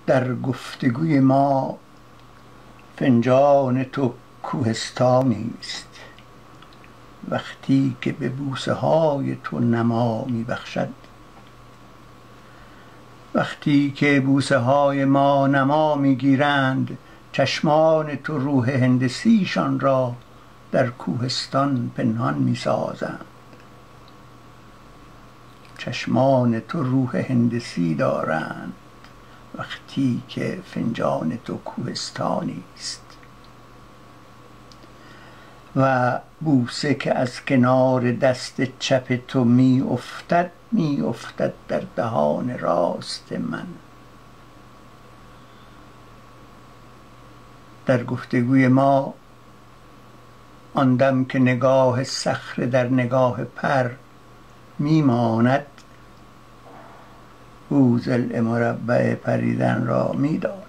در گفتگوی ما فنجان تو کوهستانی است. وقتی که به بوسه های تو نما می بخشد، وقتی که بوسه های ما نما می گیرند، چشمان تو روح هندسیشان را در کوهستان پنهان می سازند. چشمان تو روح هندسی دارند وقتی که فنجان تو کوهستانی است. و بوسه که از کنار دست چپ تو می افتد در دهان راست من. در گفتگوی ما آن دم که نگاه صخره در نگاه پر می ماند، او ضلع مربع پریدن را می داند.